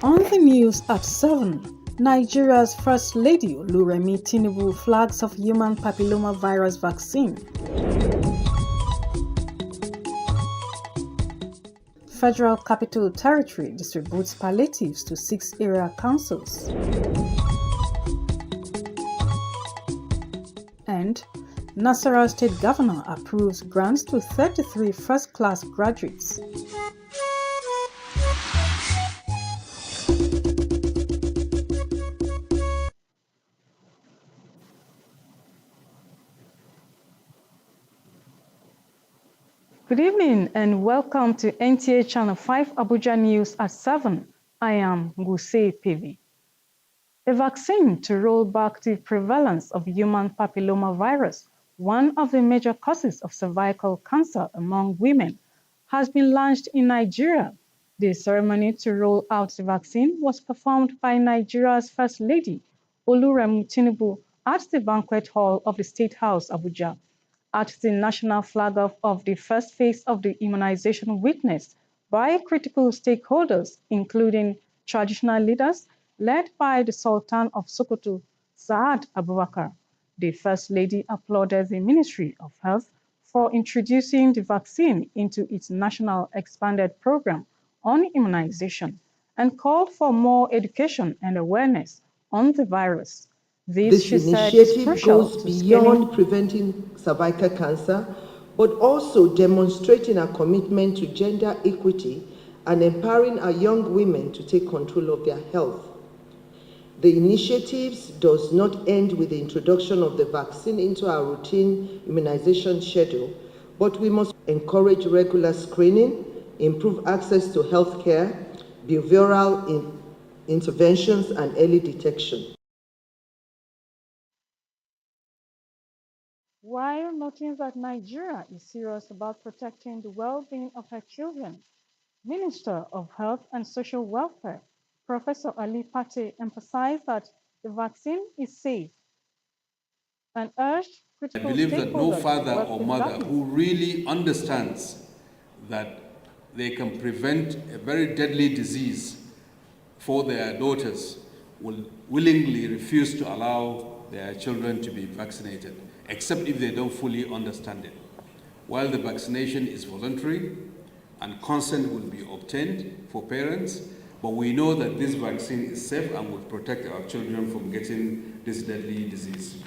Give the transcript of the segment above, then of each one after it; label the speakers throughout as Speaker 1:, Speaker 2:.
Speaker 1: On the news at 7, Nigeria's First Lady Oluremi Tinubu flags of human papillomavirus vaccine. Federal Capital Territory distributes palliatives to 6 area councils. And Nasarawa State Governor approves grants to 33 first-class graduates. Good evening and welcome to NTA Channel 5 Abuja News at 7. I am Guse Pevi. A vaccine to roll back the prevalence of human papillomavirus, one of the major causes of cervical cancer among women, has been launched in Nigeria. The ceremony to roll out the vaccine was performed by Nigeria's First Lady, Oluremi Tinubu, at the banquet hall of the State House, Abuja. At the national flag-off of the first phase of the immunization witnessed by critical stakeholders, including traditional leaders, led by the Sultan of Sokoto, Saad Abubakar. The First Lady applauded the Ministry of Health for introducing the vaccine into its national expanded program on immunization and called for more education and awareness on the virus.
Speaker 2: This initiative goes beyond preventing cervical cancer, but also demonstrating our commitment to gender equity and empowering our young women to take control of their health. The initiatives does not end with the introduction of the vaccine into our routine immunization schedule, but we must encourage regular screening, improve access to health care, behavioral interventions, and early detection.
Speaker 1: While noting that Nigeria is serious about protecting the well-being of her children, Minister of Health and Social Welfare, Professor Ali Pate, emphasized that the vaccine is safe and urged critical stakeholders.
Speaker 3: I believe that no father or mother who really understands that they can prevent a very deadly disease for their daughters will willingly refuse to allow their children to be vaccinated, except if they don't fully understand it. While the vaccination is voluntary and consent will be obtained for parents, but we know that this vaccine is safe and will protect our children from getting this deadly disease.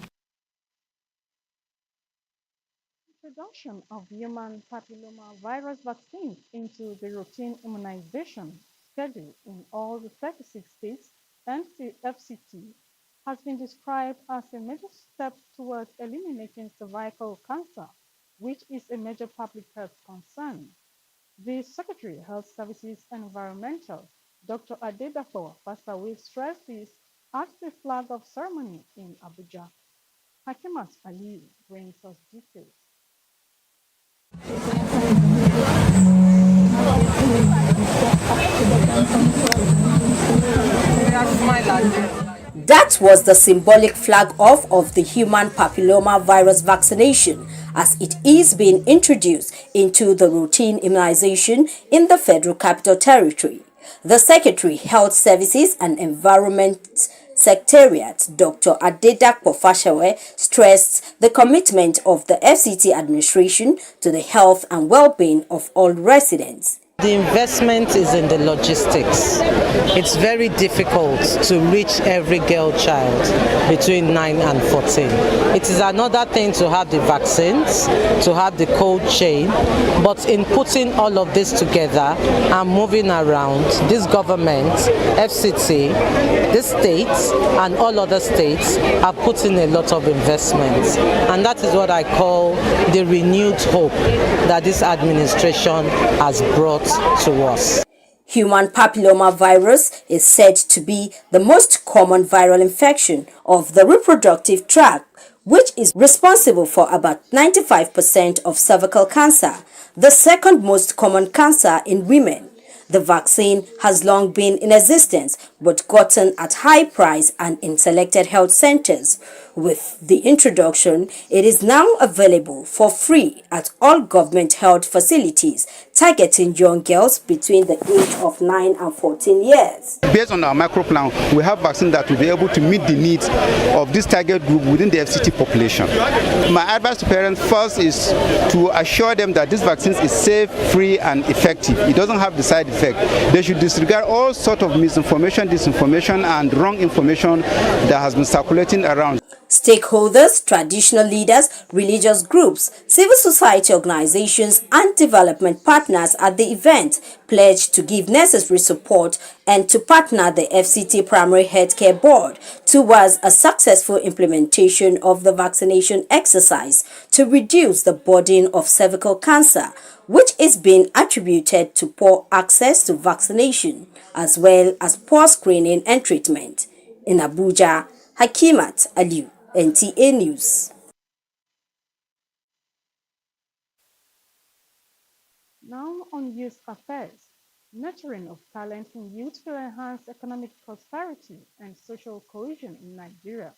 Speaker 1: Introduction of human papillomavirus vaccines into the routine immunization schedule in all the 36 states and the FCT has been described as a major step towards eliminating cervical cancer, which is a major public health concern. The Secretary of Health Services and Environmental, Dr. Adedapo Fasawe, stressed this at the flag-off ceremony in Abuja. Hakimat Ali brings us details.
Speaker 4: That was the symbolic flag-off of the human papillomavirus vaccination as it is being introduced into the routine immunization in the Federal Capital Territory. The Secretary, Health Services and Environment Secretariat, Dr. Adedapo Fasawe, stressed the commitment of the FCT administration to the health and well-being of all residents.
Speaker 5: The investment is in the logistics. It's very difficult to reach every girl child between 9 and 14. It is another thing to have the vaccines, to have the cold chain, but in putting all of this together and moving around, this government, FCT, the states and all other states are putting a lot of investments. And that is what I call the renewed hope that this administration has brought to us.
Speaker 4: Human papillomavirus is said to be the most common viral infection of the reproductive tract, which is responsible for about 95% of cervical cancer, the second most common cancer in women. The vaccine has long been in existence but gotten at high price and in selected health centers. With the introduction, it is now available for free at all government health facilities, targeting young girls between the age of 9 and 14 years.
Speaker 6: Based on our macro plan, we have vaccine that will be able to meet the needs of this target group within the FCT population. My advice to parents first is to assure them that this vaccine is safe, free, and effective. It doesn't have the side effect. They should disregard all sorts of misinformation, disinformation, and wrong information that has been circulating around.
Speaker 4: Stakeholders, traditional leaders, religious groups, civil society organizations, and development partners at the event pledged to give necessary support and to partner the FCT Primary Healthcare Board towards a successful implementation of the vaccination exercise to reduce the burden of cervical cancer, which is being attributed to poor access to vaccination as well as poor screening and treatment. In Abuja, Hakimat Aliu, NTA News.
Speaker 1: Now on youth affairs, nurturing of talent in youth will enhance economic prosperity and social cohesion in Nigeria.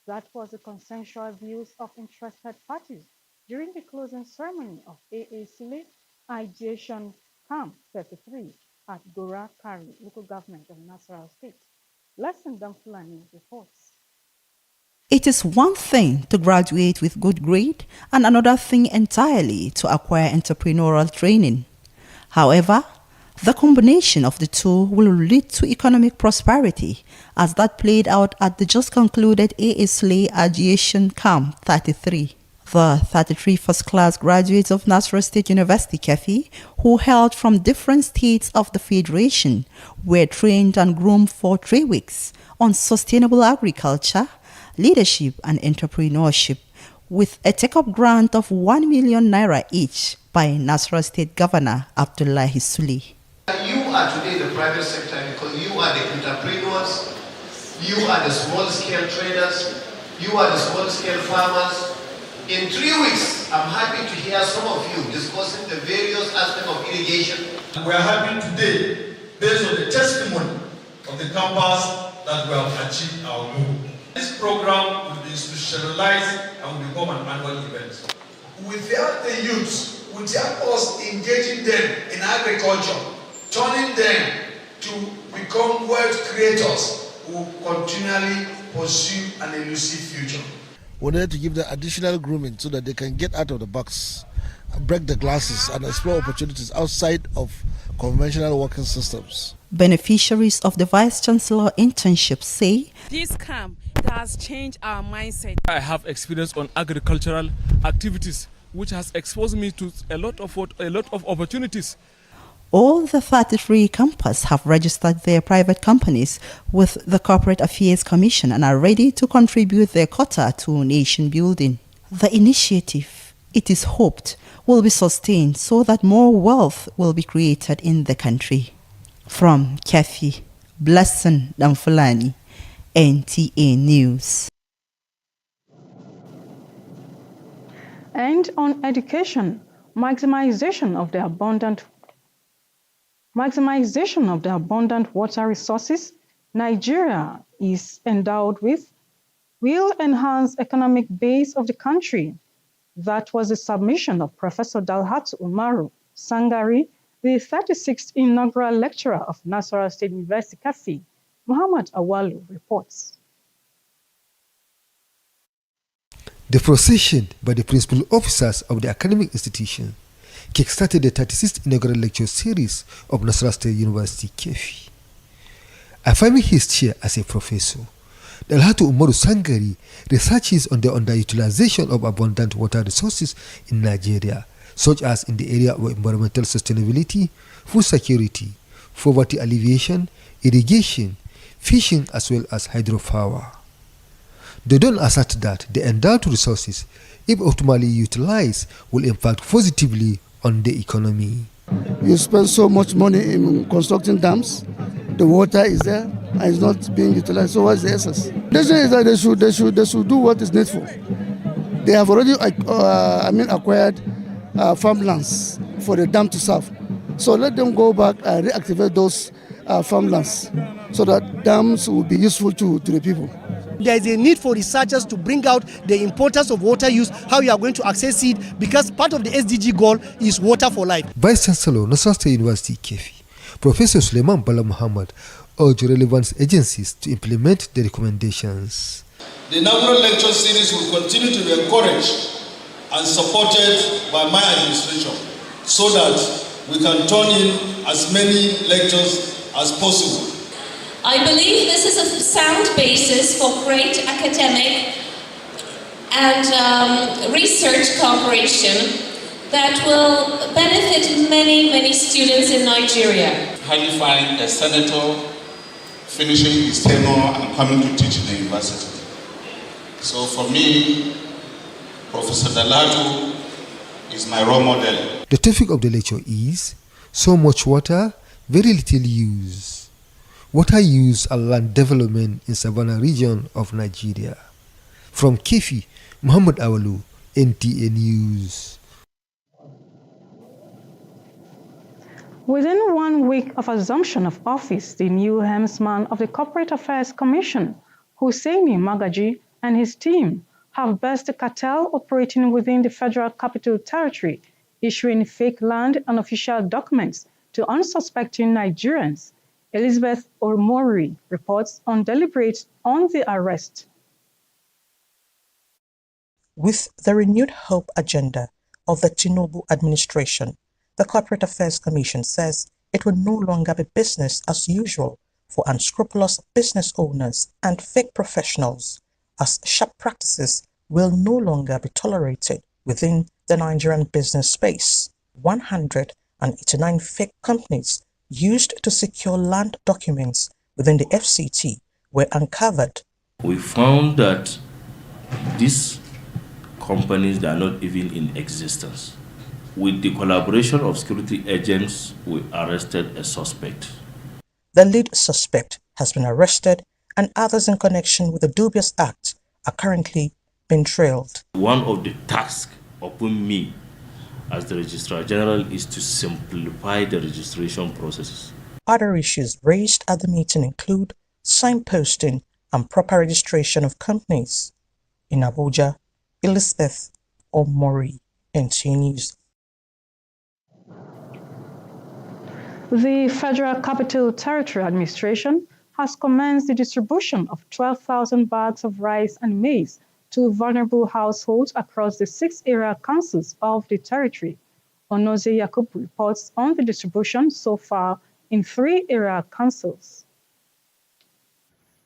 Speaker 1: That was the consensual views of interested parties during the closing ceremony of AACLE Ideation Camp 33 at Gora Kari, local government of Nasarawa State. Lesson Damfulani reports.
Speaker 7: It is one thing to graduate with good grade and another thing entirely to acquire entrepreneurial training. However, the combination of the two will lead to economic prosperity, as that played out at the just concluded AACLE Ideation Camp 33. The 33 first-class graduates of Nasarawa State University, KEFI, who hailed from different states of the Federation, were trained and groomed for 3 weeks on sustainable agriculture, leadership and entrepreneurship, with a take-up grant of 1 million naira each by Nasarawa State Governor Abdullahi Sule.
Speaker 8: You are today the private sector because you are the entrepreneurs, you are the small-scale traders, you are the small-scale farmers. In 3 weeks, I'm happy to hear some of you discussing the various aspects of irrigation.
Speaker 9: We are happy today, based on the testimony of the campus, that we have achieved our goal. This program will be institutionalized and will become an annual event.
Speaker 10: Without the youths, without us engaging them in agriculture, turning them to become wealth creators, who will continually pursue an elusive future.
Speaker 11: We need to give them additional grooming so that they can get out of the box, break the glasses, and explore opportunities outside of conventional working systems.
Speaker 7: Beneficiaries of the Vice Chancellor internship say,
Speaker 12: this camp has changed our mindset. I have experience on agricultural activities, which has exposed me to a lot of opportunities.
Speaker 7: All the 33 campus have registered their private companies with the Corporate Affairs Commission and are ready to contribute their quota to nation building. The initiative, it is hoped, will be sustained so that more wealth will be created in the country. From KEFI, Blessing Damfulani, NTA News.
Speaker 1: And on education, maximization of the abundant water resources Nigeria is endowed with will enhance economic base of the country. That was a submission of Professor Dalhatu Umaru Sangari, the 36th inaugural lecturer of Nasarawa State University, KEFI. Muhammad Awalu reports.
Speaker 13: The procession by the principal officers of the academic institution kick-started the 36th inaugural lecture series of Nasarawa State University, KEFI. Affirming his chair as a professor, Dalhatu Umaru Sangari researches on the underutilization of abundant water resources in Nigeria, such as in the area of environmental sustainability, food security, poverty alleviation, irrigation, fishing, as well as hydropower. They don't assert that the endowed resources, if optimally utilized, will impact positively on the economy.
Speaker 14: You spend so much money in constructing dams, the water is there and it's not being utilized, so what's the essence? The thing is that they should do what is needful. They have already acquired farmlands for the dam to serve. So let them go back and reactivate those farmlands so that dams will be useful to the people.
Speaker 15: There is a need for researchers to bring out the importance of water use, how you are going to access it, because part of the SDG goal is water for life.
Speaker 13: Vice Chancellor, Nasarawa State University, Kefi, Professor Suleiman Bala Muhammad, urged relevant agencies to implement the recommendations.
Speaker 9: The inaugural lecture series will continue to be encouraged and supported by my administration so that we can turn in as many lectures as possible.
Speaker 16: I believe this is a sound basis for great academic and research cooperation that will benefit many students in Nigeria.
Speaker 17: Hardly find a senator finishing his tenure and coming to teach in the university. So for me, Professor Dalatu is my role model.
Speaker 13: The topic of the lecture is so much water, very little use. Water use and land development in Savannah region of Nigeria. From Kefi, Muhammad Awalu, NTA News.
Speaker 1: Within 1 week of assumption of office, the new helmsman of the Corporate Affairs Commission, Hussaini Magaji, and his team have burst a cartel operating within the Federal Capital Territory, issuing fake land and official documents to unsuspecting Nigerians. Elizabeth Omori reports on deliberate on the arrest.
Speaker 18: With the renewed hope agenda of the Tinubu administration, the Corporate Affairs Commission says it will no longer be business as usual for unscrupulous business owners and fake professionals, as sharp practices will no longer be tolerated within the Nigerian business space. 189 fake companies used to secure land documents within the FCT were uncovered.
Speaker 19: We found that these companies are not even in existence. With the collaboration of security agents, we arrested a suspect.
Speaker 18: The lead suspect has been arrested, and others in connection with the dubious act are currently being trailed.
Speaker 19: One of the tasks upon me as the Registrar General is to simplify the registration processes.
Speaker 18: Other issues raised at the meeting include signposting and proper registration of companies. In Abuja, Elizabeth Omori, NTA News.
Speaker 1: The Federal Capital Territory Administration has commenced the distribution of 12,000 bags of rice and maize to vulnerable households across the 6 area councils of the territory. Onoze Yakub reports on the distribution so far in 3 area councils.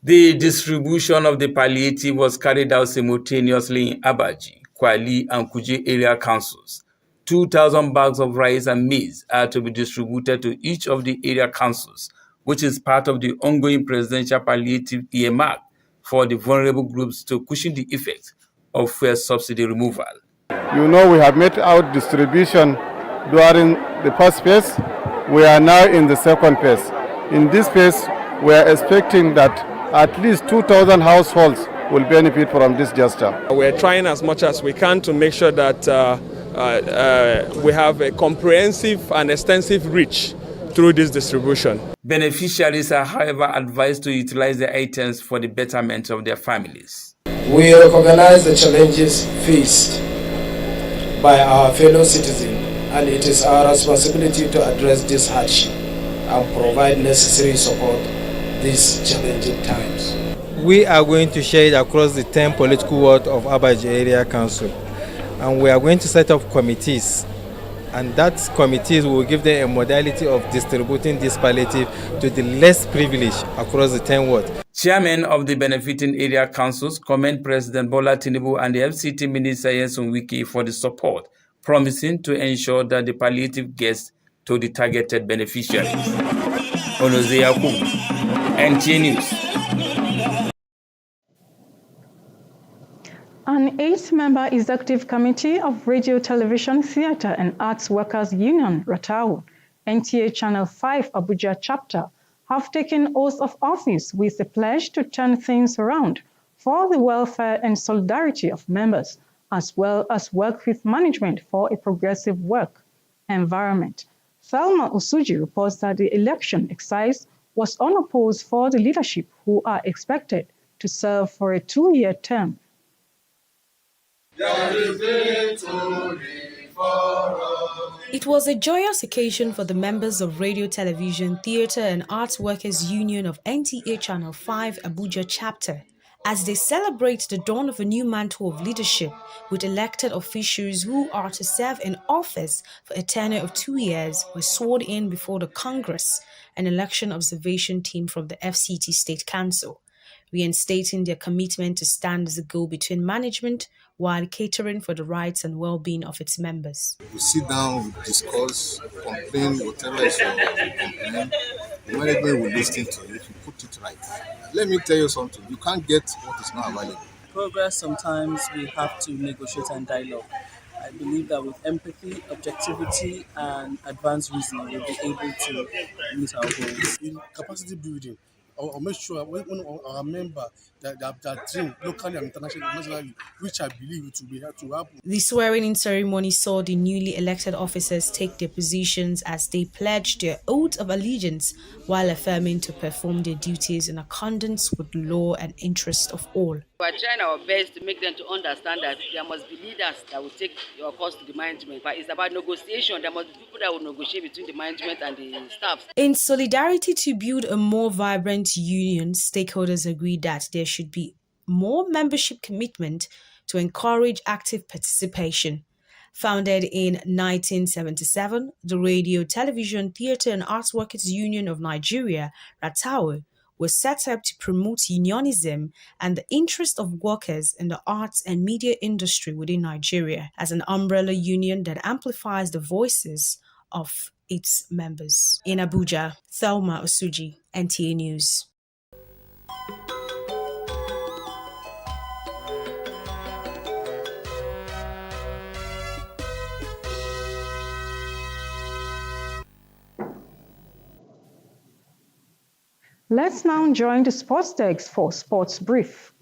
Speaker 20: The distribution of the palliative was carried out simultaneously in Abaji, Kwali, and Kuje area councils. 2,000 bags of rice and maize are to be distributed to each of the area councils, which is part of the ongoing presidential palliative earmark for the vulnerable groups to cushion the effects of fuel subsidy removal.
Speaker 21: You know, we have made out distribution during the first phase. We are now in the second phase. In this phase, we are expecting that at least 2,000 households will benefit from this gesture.
Speaker 12: We're trying as much as we can to make sure that we have a comprehensive and extensive reach through this distribution.
Speaker 20: Beneficiaries are, however, advised to utilize the items for the betterment of their families.
Speaker 22: We recognize the challenges faced by our fellow citizens, and it is our responsibility to address this hardship and provide necessary support these challenging times.
Speaker 23: We are going to share it across the 10 political wards of Abaji Area Council, and we are going to set up committees, and that committees will give them a modality of distributing this palliative to the less privileged across the 10 wards.
Speaker 20: Chairman of the benefiting area councils commend President Bola Tinubu and the FCT Minister Nyesom Wike for the support, promising to ensure that the palliative gets to the targeted beneficiaries. Onoze Yakub, NTA News.
Speaker 1: An 8-member executive committee of Radio, Television, Theatre and Arts Workers Union, RATAU, NTA Channel 5 Abuja chapter, have taken oath of office with a pledge to turn things around for the welfare and solidarity of members, as well as work with management for a progressive work environment. Thelma Osuji reports that the election exercise was unopposed for the leadership, who are expected to serve for a 2-year term.
Speaker 2: It was a joyous occasion for the members of Radio, Television, Theatre and Arts Workers Union of NTA Channel 5 Abuja chapter as they celebrate the dawn of a new mantle of leadership with elected officials who are to serve in office for a tenure of 2 years were sworn in before the Congress, an election observation team from the FCT State Council, reinstating their commitment to stand as a go-between management while catering for the rights and well-being of its members.
Speaker 3: We sit down, we discuss, complain, whatever is your complaint. The management will listen to you if you put it right. Let me tell you something, you can't get what is not available.
Speaker 5: Progress, sometimes we have to negotiate and dialogue. I believe that with empathy, objectivity, and advanced reasoning, we'll be able to meet our goals.
Speaker 11: In capacity building, I'll make sure when our member that train locally and internationally, which I believe it will be to happen.
Speaker 2: The swearing-in ceremony saw the newly elected officers take their positions as they pledged their oath of allegiance while affirming to perform their duties in accordance with the law and interest of all.
Speaker 24: We are trying our best to make them to understand that there must be leaders that will take your cause to the management. But it's about negotiation. There must be people that will negotiate between the management and the staff.
Speaker 2: In solidarity to build a more vibrant union, stakeholders agreed that there should be more membership commitment to encourage active participation. Founded in 1977, the Radio, Television, Theatre and Arts Workers Union of Nigeria, RATAWO, was set up to promote unionism and the interest of workers in the arts and media industry within Nigeria as an umbrella union that amplifies the voices of its members. In Abuja, Thelma Osuji, NTA News.
Speaker 1: Let's now join the sports desk for Sports Brief.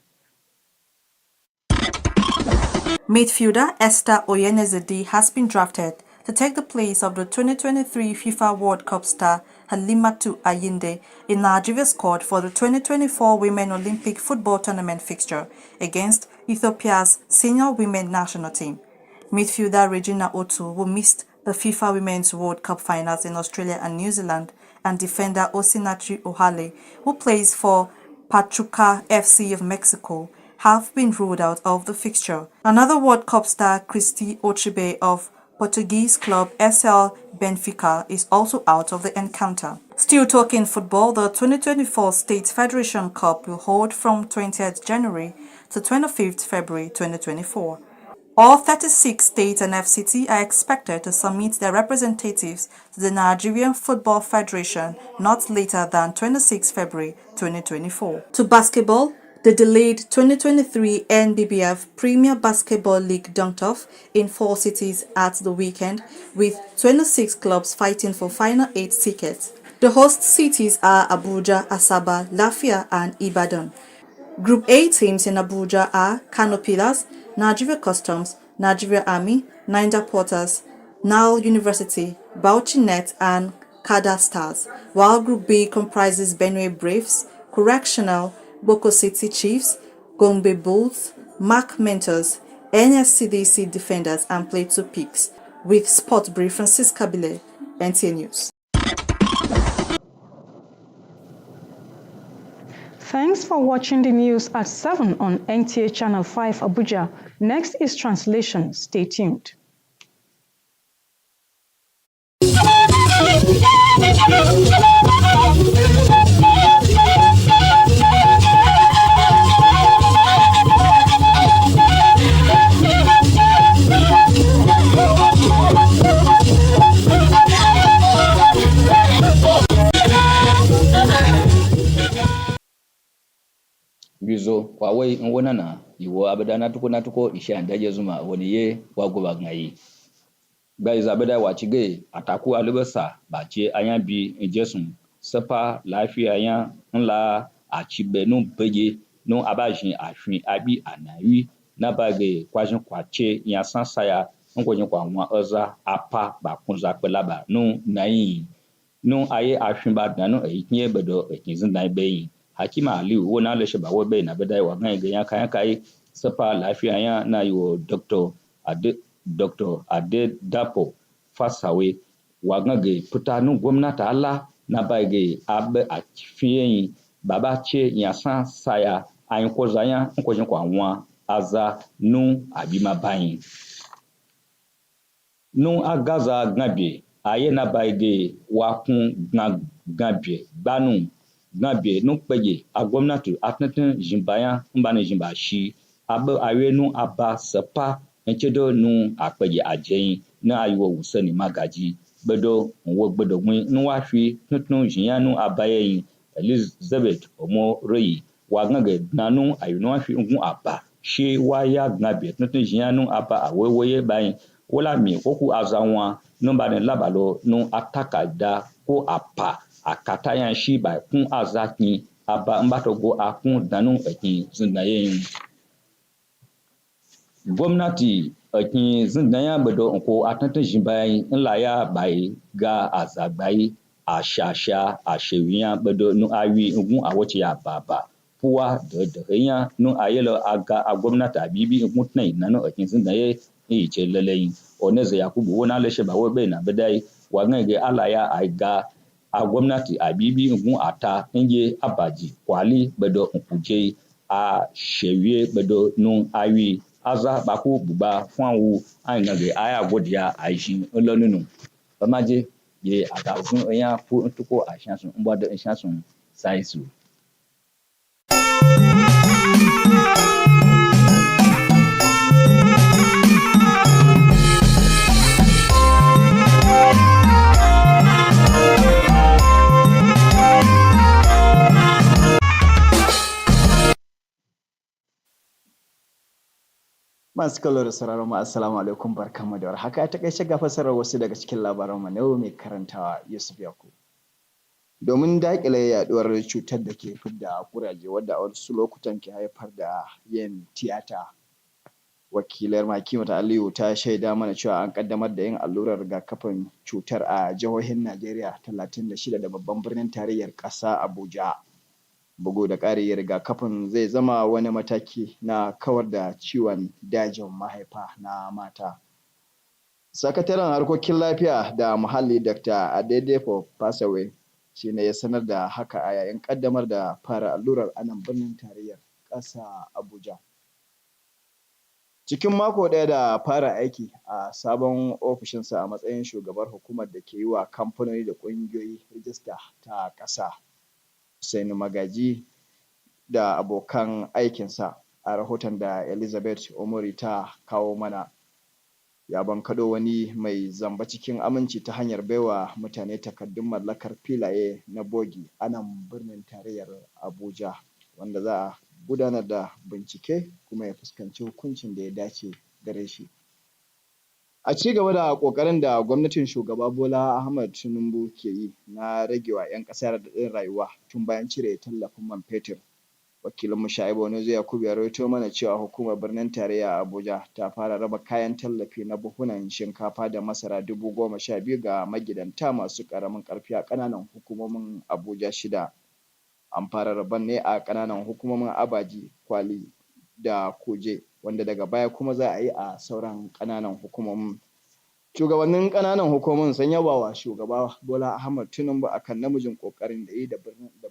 Speaker 7: Midfielder Esther Oyenezedi has been drafted to take the place of the 2023 FIFA World Cup star Halimatu Ayinde in Nigeria's squad for the 2024 Women Olympic Football Tournament fixture against Ethiopia's senior women national team. Midfielder Regina Otu, who missed the FIFA Women's World Cup finals in Australia and New Zealand, and defender Osinachi Ohale, who plays for Pachuca FC of Mexico, have been ruled out of the fixture. Another World Cup star, Christy Ochibe of Portuguese club SL Benfica, is also out of the encounter. Still talking football, the 2024 State Federation Cup will hold from 20th January to 25th February 2024. All 36 states and FCT are expected to submit their representatives to the Nigerian Football Federation not later than 26 February 2024. To basketball, the delayed 2023 NBBF Premier Basketball League dunked off in 4 cities at the weekend, with 26 clubs fighting for final 8 tickets. The host cities are Abuja, Asaba, Lafia and Ibadan. Group A teams in Abuja are Kano Pillars, Nigeria Customs, Nigeria Army, Niger Porters, Nile University, Bauchi Net and Kada Stars, while Group B comprises Benue Braves, Correctional, Boko City Chiefs, Gombe Bulls, Mark Mentors, NSCDC Defenders and Plateau Peaks. With Sport Brief, Francisca Bile, NTA News.
Speaker 1: Thanks for watching the news at 7 on NTA Channel 5 Abuja. Next is translation. Stay tuned.
Speaker 25: Bizo kwa wei nwonana iwo abadana tuko ishanda jezuma woniye wagoba ngai baiza bada wachige ataku alibasa bache ayanbi njesun sepa lafiya yan nla achibe no peje no abajin afin abi anawi na bage kwajin kwache yan sansaya nkwenye kwa nwa oza apa ba kunza pelaba nu nai nu aye ashimba danu ekinye bedo ekinzin dai beyi hakima aliu wona le sheba wo be na bedai wa ngai ga kan kai sapa lafiya ya na yo Dr. Ade Dapo Fasawe wa ngage putanu gwamnati Allah na bage abe a fiyen baba che yasan saya ayin ko zanya nkwenye kwa nwa aza nu abima bayin nu agaza gnabe aye na baige wakun gnabe gbanu gnabe nu peje a gwamnati atnatin jimbaya mbane jimba shi abe awe nu aba sepa enchedo nu apeje ajeyin na ayo wusani magaji bedo nwo gbedo gwi nu wa fi tuntun jinya nu abaye Elizabeth omo reyi wa gnage nanu ayo nu wa fi ngun aba shi wa ya gnabe tuntun jinya nu aba awewoye bayin wala mi koku azanwa numba ne labalo nu ataka da ko apa akata yan shi ba kun azaki aba mbato go akun danu ekin zindayen gwamnati ekin zindayen bedo ko atanta jimbai nla ya bai ga azagbai ashasha ashewiya bedo nu awi ngun awochi ya baba puwa de yan nu ayelo aga a gwamnati abibi ngun tnai nanu ekin zindayen ce lalayin oneze yakubu wona leshe ba wobe na bedai wangenge ala ya aiga a gwamnati a bibi ngun ata inge abaji kwali bedo nkuje a shewie bedo nun awi aza baku buba fwanwu angenge aya godia aishin olonunu bamaje ye agazun eyan fu ntuko ashansun mbode ashansun saisu
Speaker 4: Masu kallo da sauraron mu assalamu alaikum barkanmu da warhaka ta kai ga fasarar wasu daga cikin labaran mu na yau mai karantawa Yusuf Yakubu. Domin daƙile yaduwar cutar da ke fidda kuraje wadda a wasu lokutan ke haifar da yin tiyata. Wakilar Makimata Aliyu ta shaida mana cewa an kaddamar da yin allurar rigakafin cutar a jihohin Najeriya 36 da babban birnin tarayyar ƙasa Abuja. Bugu da ƙari rigakafin zai zama wani mataki na kawar da ciwon dajin mahaifa na mata. Sakataren harkokin lafiya da muhalli Dr. Adedepo Fasawe shi ne ya sanar da haka a yayin ƙaddamar da fara allurar a nan birnin tarayyar ƙasa Abuja. Cikin mako ɗaya da fara aiki a sabon ofishinsa a matsayin shugabar hukumar da ke yi wa kamfanoni da ƙungiyoyi rijista ta ƙasa. Hussaini Magaji da abokan aikinsa a rahoton da Elizabeth Omori ta kawo mana ya bankaɗo wani mai zamba cikin aminci ta hanyar baiwa mutane takardun mallakar filaye na bogi a nan birnin tarayyar Abuja wanda za a gudanar da bincike kuma ya fuskanci hukuncin da ya dace gare shi. A ci gaba da ƙoƙarin da gwamnatin shugaba Bola Ahmed Tinubu ke yi na ragewa 'yan ƙasa raɗaɗin rayuwa tun bayan cire tallafin man fetur. Wakilinmu Sha'ibu Onozo Yakubu ya rawaito mana cewa hukumar birnin tarayya Abuja ta fara raba kayan tallafi na buhunan shinkafa da masara 12,000 ga magidanta masu ƙaramin ƙarfi a ƙananan hukumomin Abuja 6. An fara rabon ne a ƙananan hukumomin Abaji, Kwali da Kuje wanda daga baya kuma za a yi a sauran ƙananan hukumomin. Shugabannin ƙananan hukumomin sun yaba wa shugaba Bola Ahmed Tinubu akan namijin ƙoƙarin da yi da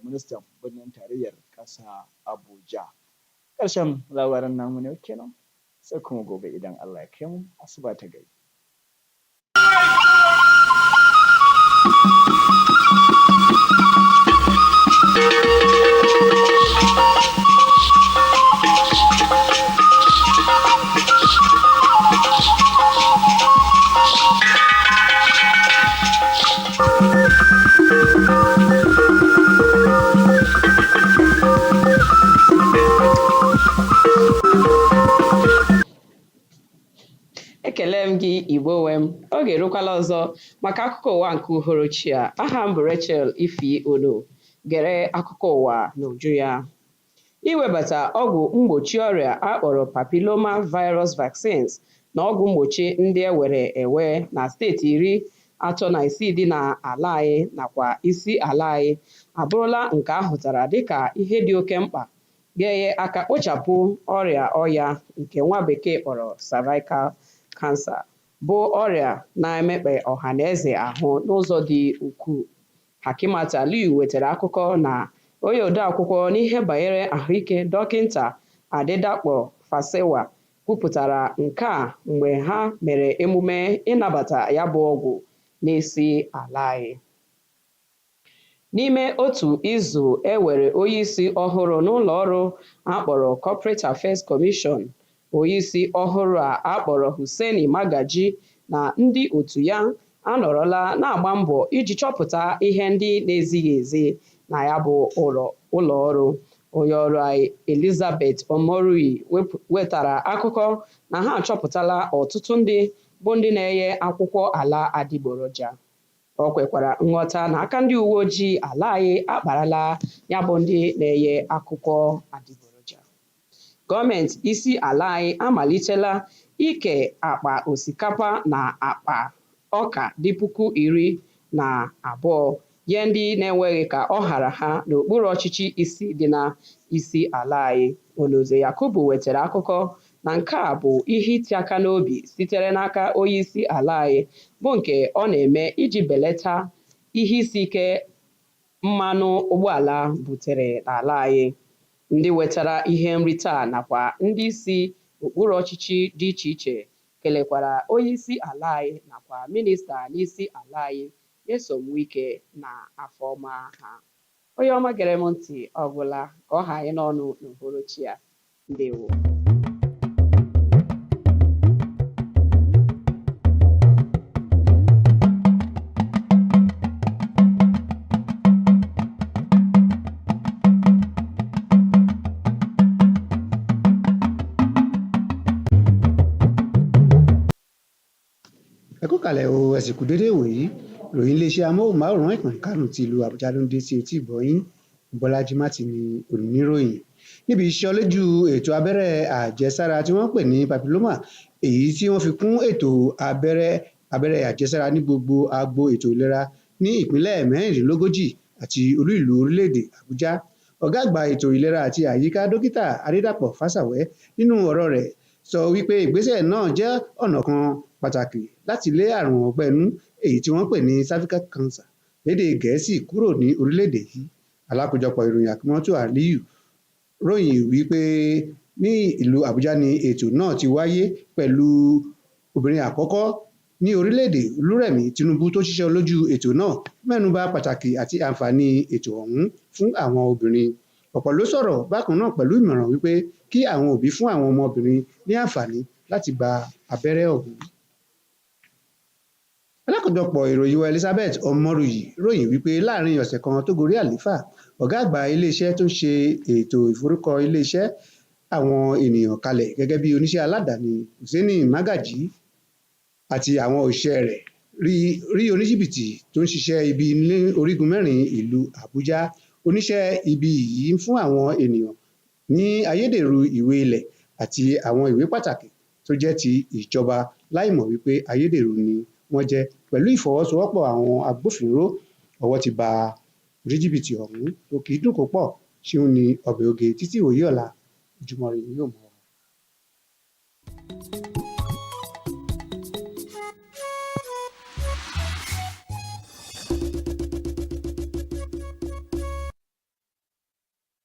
Speaker 4: ministan birnin tarayyar ƙasa Abuja. Ƙarshen labaran namu ne kenan sai kuma gobe idan Allah ya kai mu asuba ta gari.
Speaker 24: Ekele m gị Igbo wem, oge erukwala ọzọ maka akụkọ ụwa nke uhuruchi a. Aha m bụ Rachel Ifi Ono. Gere akụkọ ụwa n'uju ya. Iwebata ọgwụ mgbochi ọrịa akpọrọ papilloma virus vaccines na ọgwụ mgbochi ndị ewere ewe na steeti 36 dị n'ala anyị nakwa isi ala anyị abụrụla nke ahụtara dịka ihe dị oke mkpa ga-enye aka kpochapụ ọrịa ọya nke nwa bekee kpọrọ cervical cancer, bụ ọrịa na-emekpa ọhaneze ahụ n'ụzọ dị ukwuu. Hakimat Aliyu wetara akụkọ na onye odeakwụkwọ n'ihe banyere ahụike Dọkịta Adedapo Fasewa kwupụtara nke a mgbe ha mere emume ịnabata ya bụ ọgwụ n'isi ala anyị. N'ime otu izu ewere onyeisi ọhụrụ n'ụlọ ọrụ akpọrọ Corporate Affairs Commission, onyeisi ọhụrụ a akpọrọ Hussaini Magaji na ndị otu ya anọrọla na-agba mbọ iji chọpụta ihe ndị na-ezighị ezi na ya bụ ụlọ ọrụ. Onye ọrụ anyị Elizabeth Omoruyi wetara akụkọ na ha achọpụtala ọtụtụ ndị bụ ndị na-enye akwụkwọ ala adịgboroja. O kwekwara nghọta na aka ndị uwe ojii ala anyị akparala ya bụ ndị na-enye akwụkwọ adịgboroja. Gọọmenti isi ala anyị amalitela ike akpa osikapa na akpa ọka dị 12,000 nye ndị na-enweghị ka ọ hara ha n'okpuru ọchịchị isi dị n'isi ala anyị. Onoze Yakubu wetara akụkọ na nke a bụ ihe iti aka n'obi sitere n'aka onyeisi ala anyị bụ nke ọ na-eme iji belata ihe isi ike mmanụ ụgbọala butere n'ala anyị. Ndị wetara ihe nrite a nakwa ndị isi okpuru ọchịchị dị iche iche kelekwara onyeisi ala anyị nakwa minista n'isi ala anyị Nyesom Wike na afọ ọma ha. Onye ọma gere m ntị ọgwụla ka ọ ha anyị n'ọnụ n'uhuruchi a. Ndewo.
Speaker 6: Ẹ kú kalẹ̀ o, ẹ sì kú dédé wòyí. Ìròyìn iléeṣẹ́ amóhùnmáwòrán ìkànnì Kánò ti ìlú Àbújá ló ń dé sí etí ìgbọ́yín. Bọ́lájí Mátì ni oníròyìn. Níbi ìṣọlójú ètò abẹ́rẹ́ àjẹsára tí wọ́n pè ní papilloma, èyí tí wọ́n fi kún ètò abẹ́rẹ́ àjẹsára ní gbogbo agbo ètò ìlera ní ìpínlẹ̀ 36 àti olú ìlú orílẹ̀-èdè Àbújá. Ọ̀gá àgbà ètò ìlera àti àyíká Dókítà Adédàpọ̀ Fáṣàwẹ́ nínú ọ̀rọ̀ rẹ̀ sọ wípé ìgbésẹ̀ náà jẹ́ ọ̀nà kan pàtàkì láti lé àrùn ọgbẹ́ inú èyí tí wọ́n pè ní cervical cancer lédè Gẹ̀ẹ́sì kúrò ní orílẹ̀-èdè yìí. Alákòjọpọ̀ ìròyìn Akimọ́tò Aliyu ròyìn wípé ní ìlú Àbújá ni ètò náà ti wáyé pẹ̀lú obìnrin àkọ́kọ́ ní orílẹ̀-èdè Olúrẹ̀mí Tinubu tó ṣiṣẹ́ lójú ètò náà mẹ́nubà pàtàkì àti àǹfààní ètò ọ̀hún fún àwọn obìnrin. Ọ̀pọ̀ ló sọ̀rọ̀ bákan náà pẹ̀lú ìmọ̀ràn wípé kí àwọn òbí fún àwọn ọmọbìnrin ní àǹfààní láti gba abẹ́rẹ́ ọ̀hún. Alákòjọpọ̀ ìròyìn wa Elizabeth Omoruyi ròyìn wípé láàrin ọ̀sẹ̀ kan tó gorí àlééfà, ọ̀gá àgbà iléeṣẹ́ tó ń ṣe ètò ìforúkọ iléeṣẹ́ àwọn ènìyàn kalẹ̀ gẹ́gẹ́ bí oníṣẹ́ aládàáni Hussaini Magaji àti àwọn òṣìṣẹ́ rẹ̀ rí oníjìbìtì tó ń ṣiṣẹ́ ibi ní orígun mẹ́rin ìlú Àbújá. Oníṣẹ́ ibi yìí ń fún àwọn ènìyàn ní ayédèrú ìwé ilẹ̀ àti àwọn ìwé pàtàkì tó jẹ́ ti ìjọba láìmọ̀ wípé ayédèrú ni wọ́n jẹ́. Pẹ̀lú ìfọwọ́sowọ́pọ̀ àwọn agbófinró, ọwọ́ ti ba oníjìbìtì ọ̀hún. tó kì í dùn kó pọ̀ ṣeun ni ọbẹ̀ oge títí ìwòyí ọ̀la Ojúmọ́ Ire ni yóò mọ́ wa.